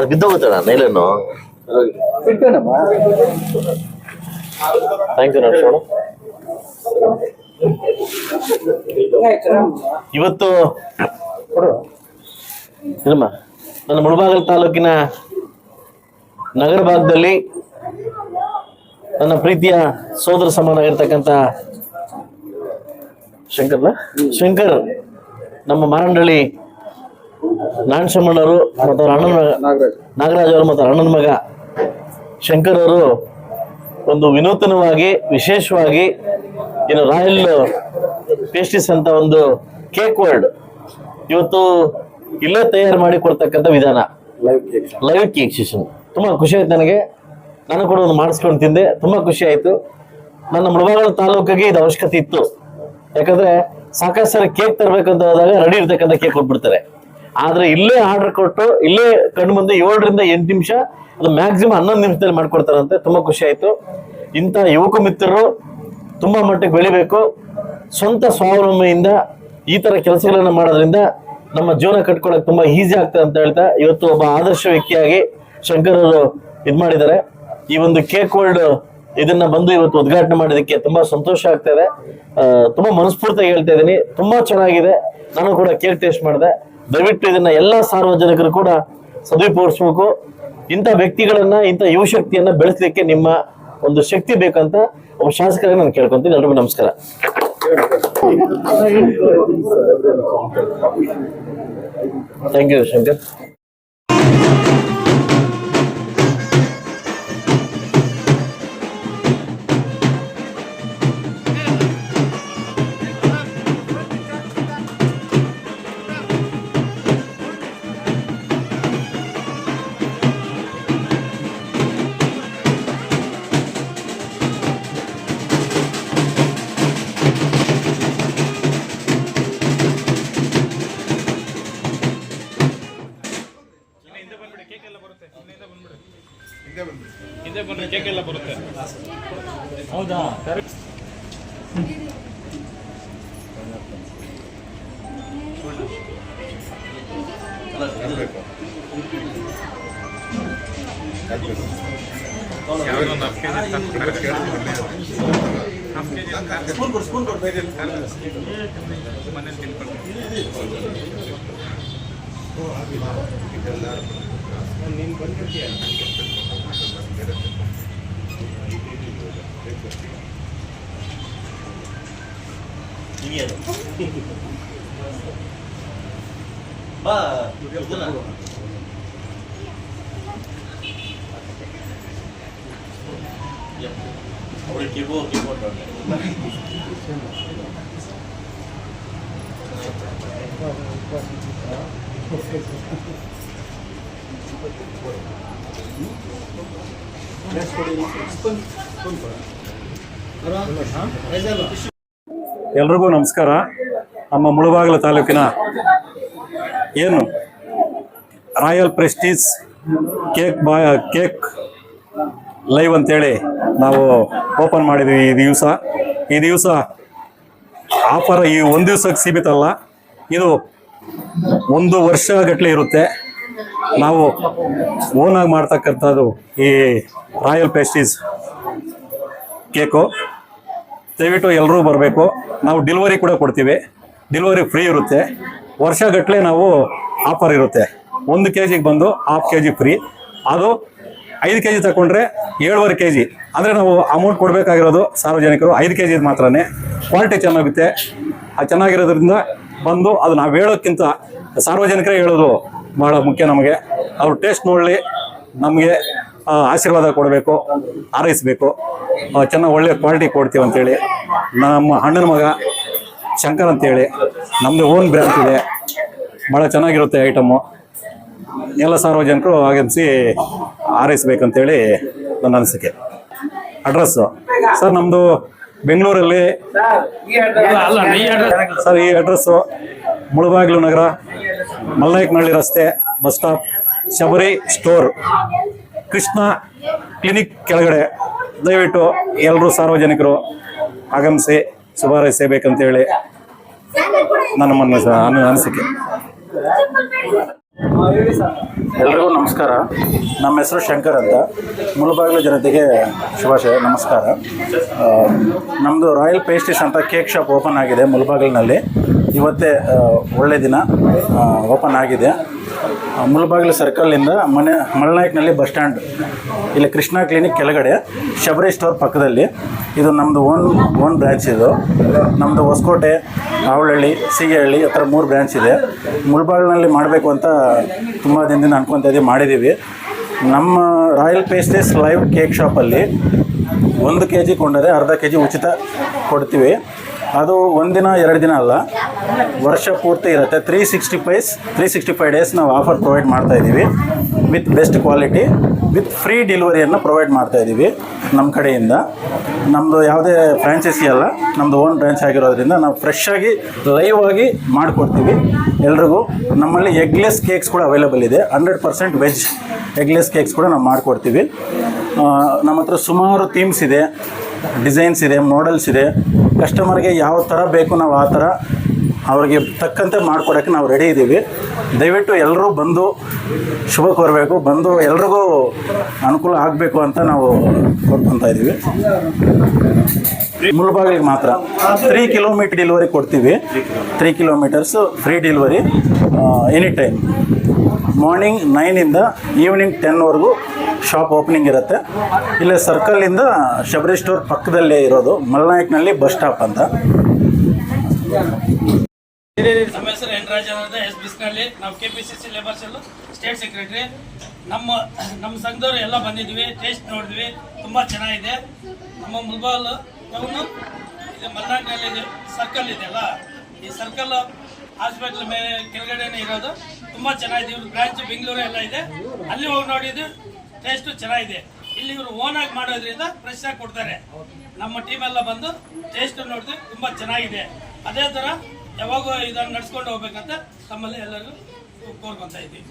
ಅದು ಬಿದ್ದೋಗುತ್ತಣ್ಣ ನೈಲನ್ನು. Thank you ನಡ್ಸೋಣ. ಇವತ್ತು ನನ್ನ ಮುಳಬಾಗಿಲು ತಾಲೂಕಿನ ನಗರ ಭಾಗದಲ್ಲಿ ನನ್ನ ಪ್ರೀತಿಯ ಸೋದರ ಸಮಾನಾಗಿರ್ತಕ್ಕಂಥ ಶಂಕರ್ ನಮ್ಮ ಮಾರಂಡಳ್ಳಿ ನಾಣಸಮ್ಮಣ್ಣವರು ಮತ್ತು ಅವ್ರ ಅಣ್ಣನ ನಾಗರಾಜ್ ಅವರು ಮತ್ತು ಅಣ್ಣನ ಮಗ ಶಂಕರ್ ಅವರು ಒಂದು ವಿನೂತನವಾಗಿ ವಿಶೇಷವಾಗಿ ಏನು ರಾಯಲ್ ಪೇಸ್ಟ್ರೀಸ್ ಅಂತ ಒಂದು ಕೇಕ್ ವರ್ಲ್ಡ್ ಇವತ್ತು ಇಲ್ಲೇ ತಯಾರು ಮಾಡಿ ಕೊಡ್ತಕ್ಕಂಥ ವಿಧಾನ ಲೈವ್ ಕೇಕ್ ಸೆಷನ್. ತುಂಬ ಖುಷಿ ಆಯ್ತು ನನಗೆ. ನಾನು ಕೂಡ ಒಂದು ಮಾಡಿಸ್ಕೊಂಡು ತಿಂದೆ, ತುಂಬ ಖುಷಿ ಆಯಿತು. ನನ್ನ ಮುಳಬಾಗಿಲು ತಾಲೂಕಿಗೆ ಇದು ಅವಶ್ಯಕತೆ ಇತ್ತು. ಯಾಕಂದ್ರೆ ಸಾಕಷ್ಟು ಸಾರಿ ಕೇಕ್ ತರಬೇಕಂತ ಹೋದಾಗ ರೆಡಿ ಇರ್ತಕ್ಕಂಥ ಕೇಕ್ ಕೊಟ್ಬಿಡ್ತಾರೆ. ಆದ್ರೆ ಇಲ್ಲೇ ಆರ್ಡರ್ ಕೊಟ್ಟು ಇಲ್ಲೇ ಕಣ್ಣು ಮುಂದೆ 7 ರಿಂದ 8 ನಿಮಿಷ, ಅದು ಮ್ಯಾಕ್ಸಿಮಮ್ 11 ನಿಮಿಷದಲ್ಲಿ ಮಾಡ್ಕೊಡ್ತಾರಂತೆ. ತುಂಬಾ ಖುಷಿ ಆಯ್ತು. ಇಂಥ ಯುವಕ ಮಿತ್ರರು ತುಂಬಾ ಮಟ್ಟಿಗೆ ಬೆಳಿಬೇಕು. ಸ್ವಂತ ಸ್ವಾವಲಂಬಿಯಿಂದ ಈ ತರ ಕೆಲಸಗಳನ್ನ ಮಾಡೋದ್ರಿಂದ ನಮ್ಮ ಜೀವನ ಕಟ್ಕೊಳಕ್ ತುಂಬಾ ಈಸಿ ಆಗ್ತದೆ ಅಂತ ಹೇಳ್ತಾ ಇವತ್ತು ಒಬ್ಬ ಆದರ್ಶ ವ್ಯಕ್ತಿಯಾಗಿ ಶಂಕರ್ ಅವರು ಇದ್ ಮಾಡಿದ್ದಾರೆ. ಈ ಒಂದು ಕೇಕ್ ವರ್ಲ್ಡ್ ಇದನ್ನ ಬಂದು ಇವತ್ತು ಉದ್ಘಾಟನೆ ಮಾಡೋದಕ್ಕೆ ತುಂಬಾ ಸಂತೋಷ ಆಗ್ತಾ ಇದೆ. ತುಂಬಾ ಮನಸ್ಫೂರ್ತಿಯಾಗಿ ಹೇಳ್ತಾ ಇದ್ದೀನಿ, ತುಂಬಾ ಚೆನ್ನಾಗಿದೆ. ನಾನು ಕೂಡ ಕೇಕ್ ಟೇಸ್ಟ್ ಮಾಡಿದೆ. ದಯವಿಟ್ಟು ಇದನ್ನ ಎಲ್ಲಾ ಸಾರ್ವಜನಿಕರು ಕೂಡ ಸದುಪಯೋಗಿಸ್ಬೇಕು. ಇಂಥ ವ್ಯಕ್ತಿಗಳನ್ನ, ಇಂಥ ಯುವ ಶಕ್ತಿಯನ್ನ ಬೆಳೆಸಲಿಕ್ಕೆ ನಿಮ್ಮ ಒಂದು ಶಕ್ತಿ ಬೇಕಂತ ಒಬ್ಬ ಶಾಸಕರಾಗಿ ನಾನು ಕೇಳ್ಕೊಂತೀನಿ. ಎಲ್ರಿಗೂ ನಮಸ್ಕಾರ. Thank you Shankar. ಹಿಂದೆ ಬಂದ್ರೆ ಕೇಕ್ ಎಲ್ಲ ಬರುತ್ತೆ. ಹೌದಾ? ಸ್ಪೂನ್ ಕೊಡ್ಬೇಕು. ಮನೇಲಿ ತಿನ್ಕೊಂಡು ನೀನು ಬಂದಿರ್ತೀಯ. ಬಾ ಎಲ್ರಿಗೂ ನಮಸ್ಕಾರ. ನಮ್ಮ ಮುಳಬಾಗಿಲು ತಾಲೂಕಿನ ಏನು ರಾಯಲ್ ಪ್ರೆಸ್ಟೀಜ್ ಕೇಕ್ ಲೈವ್ ಅಂತೇಳಿ ನಾವು ಓಪನ್ ಮಾಡಿದ್ವಿ. ಈ ದಿವಸ ಆಫರ್ ಈ ಒಂದು ದಿವಸಕ್ಕೆ ಸೀಮಿತ ಅಲ್ಲ, ಇದು 1 ವರ್ಷ ಗಟ್ಟಲೆ ಇರುತ್ತೆ. ನಾವು ಓನಾಗಿ ಮಾಡ್ತಕ್ಕಂಥದ್ದು ಈ ರಾಯಲ್ ಪ್ರೆಸ್ಟೀಜ್ ಕೇಕು. ದಯವಿಟ್ಟು ಎಲ್ಲರೂ ಬರಬೇಕು. ನಾವು ಡೆಲಿವರಿ ಕೂಡ ಕೊಡ್ತೀವಿ, ಡೆಲಿವರಿ ಫ್ರೀ ಇರುತ್ತೆ. ವರ್ಷಗಟ್ಟಲೆ ನಾವು ಆಫರ್ ಇರುತ್ತೆ. 1 kg ಬಂದು 1/2 kg ಫ್ರೀ. ಅದು 5 kg ತಗೊಂಡ್ರೆ 7.5 kg. ಅಂದರೆ ನಾವು ಅಮೌಂಟ್ ಕೊಡಬೇಕಾಗಿರೋದು ಸಾರ್ವಜನಿಕರು 5 kg ಮಾತ್ರನೇ. ಕ್ವಾಲಿಟಿ ಚೆನ್ನಾಗುತ್ತೆ. ಅದು ಚೆನ್ನಾಗಿರೋದ್ರಿಂದ ಬಂದು ಅದು ನಾವು ಹೇಳೋಕ್ಕಿಂತ ಸಾರ್ವಜನಿಕರೇ ಹೇಳೋದು ಭಾಳ ಮುಖ್ಯ ನಮಗೆ. ಅವ್ರು ಟೇಸ್ಟ್ ನೋಡಲಿ, ನಮಗೆ ಆಶೀರ್ವಾದ ಕೊಡಬೇಕು, ಹಾರೈಸಬೇಕು. ಚೆನ್ನಾಗಿ ಒಳ್ಳೆ ಕ್ವಾಲಿಟಿ ಕೊಡ್ತೀವಿ ಅಂತೇಳಿ ನಮ್ಮ ಅಣ್ಣನ ಮಗ ಶಂಕರ್ ಅಂತೇಳಿ ನಮ್ಮದು ಓನ್ ಬ್ರ್ಯಾಂಡ್ ಇದೆ. ಭಾಳ ಚೆನ್ನಾಗಿರುತ್ತೆ ಐಟಮ್ಮು. ಎಲ್ಲ ಸಾರ್ವಜನಿಕರು ಆಗಮಿಸಿ ಹಾರೈಸಬೇಕಂತೇಳಿ ನನ್ನ ಅನಿಸಿಕೆ. ಅಡ್ರೆಸ್ಸು ಸರ್ ನಮ್ಮದು ಬೆಂಗಳೂರಲ್ಲಿ ಸರ್. ಈ ಅಡ್ರೆಸ್ಸು ಮುಳಬಾಗಿಲು ನಗರ, ಮಲ್ನಾಯಕನಹಳ್ಳಿ ರಸ್ತೆ, bus stop, Shabari store, Krishna clinic ಕೆಳಗಡೆ. ದಯವಿಟ್ಟು ಎಲ್ಲರೂ ಸಾರ್ವಜನಿಕರು ಆಗಮಿಸಿ ಶುಭ ಹಾರೈಸಬೇಕಂತೇಳಿ ನನ್ನ ಅನಿಸಿಕೆ. ಎಲ್ರಿಗೂ ನಮಸ್ಕಾರ. ನಮ್ಮ ಹೆಸರು ಶಂಕರ್ ಅಂತ. ಮುಳಬಾಗಿಲು ಜನತೆಗೆ ಶುಭಾಶಯ, ನಮಸ್ಕಾರ. ನಮ್ಮದು ರಾಯಲ್ ಪೇಸ್ಟ್ರೀಸ್ ಅಂತ ಕೇಕ್ ಶಾಪ್ ಓಪನ್ ಆಗಿದೆ ಮುಳಬಾಗಿಲಿನಲ್ಲಿ. ಇವತ್ತೇ ಒಳ್ಳೆ ದಿನ ಓಪನ್ ಆಗಿದೆ. ಮುಳಬಾಗಿಲು ಸರ್ಕಲಿಂದ ಮಲ್ನಾಯಕ್ನಲ್ಲಿ ಬಸ್ ಸ್ಟ್ಯಾಂಡ್, ಇಲ್ಲಿ ಕೃಷ್ಣ ಕ್ಲಿನಿಕ್ ಕೆಳಗಡೆ, ಶಬರಿ ಸ್ಟೋರ್ ಪಕ್ಕದಲ್ಲಿ. ಇದು ನಮ್ಮದು ಓನ್ ಬ್ರ್ಯಾಂಚ್. ಇದು ನಮ್ಮದು ಹೊಸಕೋಟೆ, ಆವಳಹಳ್ಳಿ, ಸೀಗೆಹಳ್ಳಿ ಹತ್ರ 3 ಬ್ರ್ಯಾಂಚ್ ಇದೆ. ಮುಳಬಾಗಿಲಿನಲ್ಲಿ ಮಾಡಬೇಕು ಅಂತ ತುಂಬ ದಿನದಿಂದ ಅನ್ಕೊತಾ ಇದ್ದೀವಿ, ಮಾಡಿದ್ದೀವಿ. ನಮ್ಮ ರಾಯಲ್ ಪೇಸ್ಟ್ರೀಸ್ ಲೈವ್ ಕೇಕ್ ಶಾಪಲ್ಲಿ 1 kg ಕೊಂಡರೆ ಅರ್ಧ kg ಉಚಿತ ಕೊಡ್ತೀವಿ. ಅದು ಒಂದಿನ 2 ದಿನ ಅಲ್ಲ, ವರ್ಷ ಪೂರ್ತಿ ಇರುತ್ತೆ. 365 ಡೇಸ್ ನಾವು ಆಫರ್ ಪ್ರೊವೈಡ್ ಮಾಡ್ತಾಯಿದ್ದೀವಿ. With best quality, with free ಡೆಲಿವರಿಯನ್ನು ಪ್ರೊವೈಡ್ ಮಾಡ್ತಾಯಿದ್ದೀವಿ ನಮ್ಮ ಕಡೆಯಿಂದ. ನಮ್ಮದು ಯಾವುದೇ ಫ್ರಾಂಚೈಸಿ ಅಲ್ಲ, ನಮ್ಮದು ಓನ್ ಬ್ರ್ಯಾಂಚ್ ಆಗಿರೋದ್ರಿಂದ ನಾವು ಫ್ರೆಶ್ ಆಗಿ ಲೈವ್ ಆಗಿ ಮಾಡಿಕೊಡ್ತೀವಿ ಎಲ್ರಿಗೂ. ನಮ್ಮಲ್ಲಿ ಎಗ್ಲೆಸ್ ಕೇಕ್ಸ್ ಕೂಡ ಅವೈಲೇಬಲ್ ಇದೆ. 100% ವೆಜ್ ಎಗ್ಲೆಸ್ ಕೇಕ್ಸ್ ಕೂಡ ನಾವು ಮಾಡಿಕೊಡ್ತೀವಿ. ನಮ್ಮ ಹತ್ರ ಸುಮಾರು ಥೀಮ್ಸ್ ಇದೆ, ಡಿಸೈನ್ಸ್ ಇದೆ, ಮಾಡೆಲ್ಸ್ ಇದೆ. ಕಸ್ಟಮರ್ಗೆ ಯಾವ ಥರ ಬೇಕು ನಾವು ಆ ಥರ ಅವ್ರಿಗೆ ತಕ್ಕಂತೆ ಮಾಡಿಕೊಡೋಕ್ಕೆ ನಾವು ರೆಡಿ ಇದ್ದೀವಿ. ದಯವಿಟ್ಟು ಎಲ್ಲರೂ ಬಂದು ಶುಭ ಕೋರಬೇಕು, ಬಂದು ಎಲ್ರಿಗೂ ಅನುಕೂಲ ಆಗಬೇಕು ಅಂತ ನಾವು ಕೊಡ್ಕೊತಾ ಇದ್ದೀವಿ. ಮುಳಬಾಗಿಲಿಗೆ ಮಾತ್ರ 3 ಕಿಲೋಮೀಟರ್ ಡೆಲಿವರಿ ಕೊಡ್ತೀವಿ. 3 kilometres free delivery any time. Morning 9ಇಂದ ಈವ್ನಿಂಗ್ 10ವರೆಗೂ ಶಾಪ್ ಓಪನಿಂಗ್ ಇರುತ್ತೆ. ಇಲ್ಲೇ ಸರ್ಕಲಿಂದ ಶಬರಿ ಸ್ಟೋರ್ ಪಕ್ಕದಲ್ಲೇ ಇರೋದು, ಮಲ್ನಾಯಕ್ನಲ್ಲಿ ಬಸ್ ಸ್ಟಾಪ್ ಅಂತ. ನಮ್ಮ ಹೆಸರು ಎನ್ ರಾಜ ಅಂತ, ಎಸ್ ಬಿಸ್ನಲ್ಲಿ. ನಾವು KPCC labour cell state secretary. ನಮ್ಮ ಸಂಘದವರು ಎಲ್ಲ ಬಂದಿದ್ವಿ, ಟೇಸ್ಟ್ ನೋಡಿದ್ವಿ, ತುಂಬ ಚೆನ್ನಾಗಿದೆ. ನಮ್ಮ ಮುಳಬಾಗಿಲು ಟೌನು ಇದು ಮಲ್ನಾಡಿನಲ್ಲಿ ಸರ್ಕಲ್ ಇದೆಯಲ್ಲ, ಈ ಸರ್ಕಲ್ ಹಾಸ್ಪಿಟ್ಲ್ ಮೇಲೆ ಕೆಳಗಡೆನೇ ಇರೋದು. ತುಂಬ ಚೆನ್ನಾಗಿದೆ. ಇವ್ರ ಬ್ರಾಂಚ್ ಬೆಂಗಳೂರು ಎಲ್ಲ ಇದೆ, ಅಲ್ಲಿ ಹೋಗಿ ನೋಡಿದ್ದು ಟೇಸ್ಟು ಚೆನ್ನಾಗಿದೆ. ಇಲ್ಲಿ ಇವರು ಓನಾಗಿ ಮಾಡೋದ್ರಿಂದ ಫ್ರೆಶ್ ಆಗಿ ಕೊಡ್ತಾರೆ. ನಮ್ಮ ಟೀಮ್ ಎಲ್ಲ ಬಂದು ಟೇಸ್ಟ್ ನೋಡಿದ್ವಿ, ತುಂಬ ಚೆನ್ನಾಗಿದೆ. ಅದೇ ಥರ ಯಾವಾಗೂ ಇದನ್ನು ನಡ್ಸ್ಕೊಂಡು ಹೋಗ್ಬೇಕಂತ ತಮ್ಮಲ್ಲಿ ಎಲ್ಲರಿಗೂ ಕೋರ್ಕೊತಾ ಇದ್ದೀವಿ.